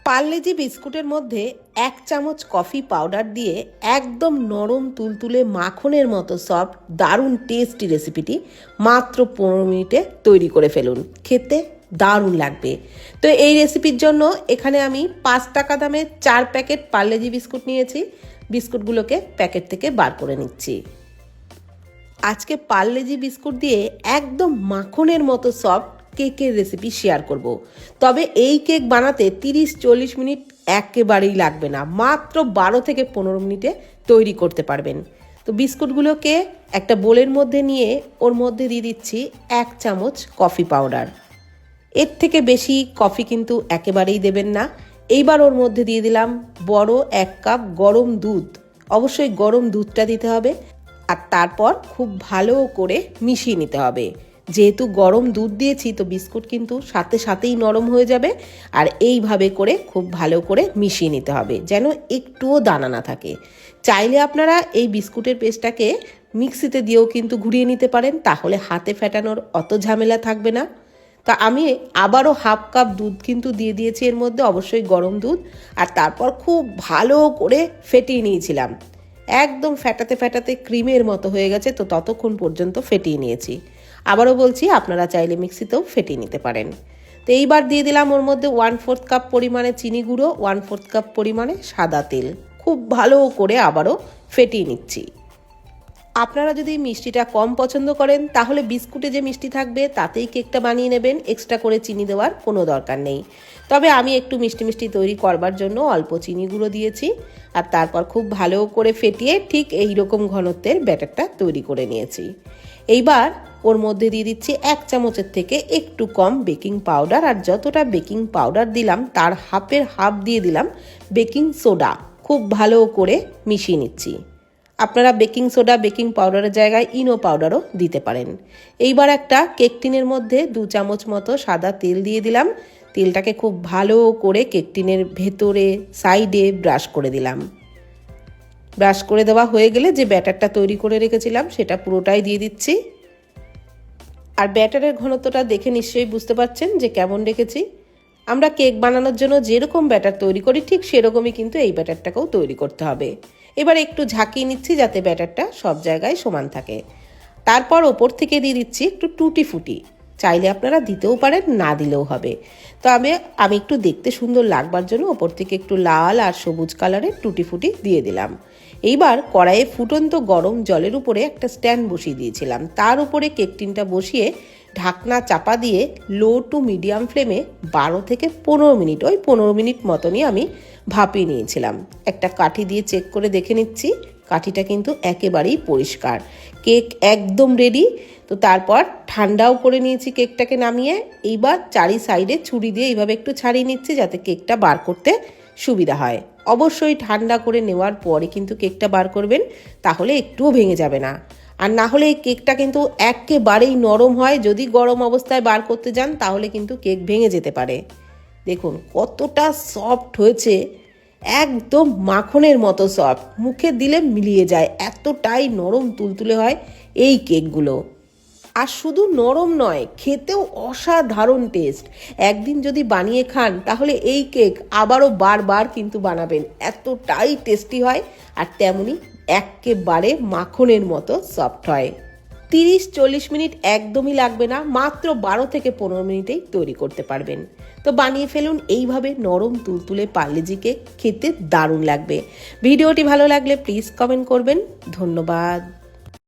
পার্লেজি বিস্কুটের মধ্যে 1 চামচ কফি পাউডার দিয়ে একদম নরম তুলতুলে মাখনের মতো সফট দারুণ টেস্টি রেসিপিটি মাত্র 15 মিনিটে তৈরি করে ফেলুন। খেতে দারুণ লাগবে। তো এই রেসিপির জন্য এখানে আমি 5 টাকা দামের 4 প্যাকেট পার্লেজি বিস্কুট নিয়েছি। বিস্কুটগুলোকে প্যাকেট থেকে বার করে নিচ্ছি। আজকে পার্লেজি বিস্কুট দিয়ে একদম মাখনের মতো সফট কেকের রেসিপি শেয়ার করব। তবে এই কেক বানাতে 30-40 মিনিট একেবারেই লাগবে না, মাত্র 12 থেকে 15 মিনিটে তৈরি করতে পারবেন। তো বিস্কুটগুলোকে একটা বোলের মধ্যে নিয়ে ওর মধ্যে দিয়ে দিচ্ছি 1 চামচ কফি পাউডার। এর থেকে বেশি কফি কিন্তু একেবারেই দেবেন না। এইবার ওর মধ্যে দিয়ে দিলাম বড় 1 কাপ গরম দুধ। অবশ্যই গরম দুধটা দিতে হবে। আর তারপর খুব ভালো করে মিশিয়ে নিতে হবে। যেহেতু গরম দুধ দিয়েছি তো বিস্কুট কিন্তু সাথে সাথেই নরম হয়ে যাবে। আর এইভাবে করে খুব ভালো করে মিশিয়ে নিতে হবে, যেন একটুও দানা না থাকে। চাইলে আপনারা এই বিস্কুটের পেস্টটাকে মিক্সিতে দিয়েও কিন্তু ঘুরিয়ে নিতে পারেন, তাহলে হাতে ফেটানোর অত ঝামেলা থাকবে না। তা আমি আবারও 1/2 কাপ দুধ কিন্তু দিয়ে দিয়েছি এর মধ্যে, অবশ্যই গরম দুধ। আর তারপর খুব ভালো করে ফেটিয়ে নিয়েছিলাম। একদম ফেটাতে ফেটাতে ক্রিমের মতো হয়ে গেছে, তো ততক্ষণ পর্যন্ত ফেটিয়ে নিয়েছি। আবারও বলছি, আপনারা চাইলে মিক্সিতেও ফেটিয়ে নিতে পারেন। তো এইবার দিয়ে দিলাম ওর মধ্যে 1/4 কাপ পরিমাণে চিনি গুঁড়ো, 1/4 কাপ পরিমাণে সাদা তেল। খুব ভালো করে আবারও ফেটিয়ে নিচ্ছি। আপনারা যদি মিষ্টিটা কম পছন্দ করেন তাহলে বিস্কুটে যে মিষ্টি থাকবে তাতেই কেকটা বানিয়ে নেবেন, এক্সট্রা করে চিনি দেওয়ার কোনো দরকার নেই। তবে আমি একটু মিষ্টি মিষ্টি তৈরি করবার জন্য অল্প চিনি গুঁড়ো দিয়েছি। আর তারপর খুব ভালো করে ফেটিয়ে ঠিক এই রকম ঘনত্বের ব্যাটারটা তৈরি করে নিয়েছি। এইবার ওর মধ্যে দিয়ে দিচ্ছি 1 চামচের থেকে একটু কম বেকিং পাউডার। আর যতটা বেকিং পাউডার দিলাম তার হাফের হাফ দিয়ে দিলাম বেকিং সোডা। খুব ভালো করে মিশিয়ে নিচ্ছি। আপনারা বেকিং সোডা বেকিং পাউডারের জায়গায় ইনো পাউডারও দিতে পারেন। এইবার একটা কেক টিনের মধ্যে 2 চামচ মতো সাদা তেল দিয়ে দিলাম। তেলটাকে খুব ভালো করে কেক টিনের ভেতরে সাইডে ব্রাশ করে দিলাম। ব্রাশ করে দেওয়া হয়ে গেলে যে ব্যাটারটা তৈরি করে রেখেছিলাম সেটা পুরোটাই দিয়ে দিচ্ছি। আর ব্যাটারের ঘনত্বটা দেখে নিশ্চয়ই বুঝতে পারছেন যে কেমন রেখেছি। আমরা কেক বানানোর জন্য যেরকম ব্যাটার তৈরি করি ঠিক সেরকমই কিন্তু এই ব্যাটারটাকেও তৈরি করতে হবে। এবার একটু ঝাঁকিয়ে নিচ্ছি যাতে ব্যাটারটা সব জায়গায় সমান থাকে। তারপর ওপর থেকে দিয়ে দিচ্ছি একটু টুটি ফুটি। চাইলে আপনারা দিতেও পারেন, না দিলেও হবে। তো আমি একটু দেখতে সুন্দর লাগবার জন্য ওপর থেকে একটু লাল আর সবুজ কালারের টুটি ফুটি দিয়ে দিলাম। এইবার কড়াইয়ে ফুটন্ত গরম জলের উপরে একটা স্ট্যান্ড বসিয়ে দিয়েছিলাম। তার উপরে কেক টিনটা বসিয়ে ঢাকনা চাপা দিয়ে লো টু মিডিয়াম ফ্লেমে 12 থেকে 15 মিনিট, ওই 15 মিনিট মতনই আমি ভাপিয়ে নিয়েছিলাম। একটা কাঠি দিয়ে চেক করে দেখে নিচ্ছি, কাঠিটা কিন্তু একেবারেই পরিষ্কার। কেক একদম রেডি। তো তারপর ঠান্ডাও করে নিয়েছি কেকটাকে নামিয়ে। এইবার চারি সাইডে ছুরি দিয়ে এইভাবে একটু ছাড়িয়ে নিচ্ছি যাতে কেকটা বার করতে সুবিধা হয়। অবশ্যই ঠান্ডা করে নেওয়ার পরে কিন্তু কেকটা বার করবেন, তাহলে একটুও ভেঙে যাবে না। আর না হলে এই কেকটা কিন্তু একেবারেই নরম হয়। যদি গরম অবস্থায় বার করতে যান তাহলে কিন্তু কেক ভেঙে যেতে পারে। দেখুন কতটা সফট হয়েছে, একদম মাখনের মতো সফট, মুখে দিলে মিলিয়ে যায়, এতটাই নরম তুলতুলে হয় এই কেকগুলো। আর শুধু নরম নয়, খেতেও অসাধারণ টেস্ট। একদিন যদি বানিয়ে খান তাহলে এই কেক আবারও বারবার কিন্তু বানাবেন, এতটাই টেস্টি হয়। আর তেমনি একেবারে মাখনের মতো সফট হয়। 30-40 মিনিট একদমই লাগবে না, মাত্র 12 থেকে 15 মিনিটেই তৈরি করতে পারবেন। তো বানিয়ে ফেলুন এইভাবে নরম তুলতুলে পার্লেজি কেক, খেতে দারুণ লাগবে। ভিডিওটি ভালো লাগলে প্লিজ কমেন্ট করবেন। ধন্যবাদ।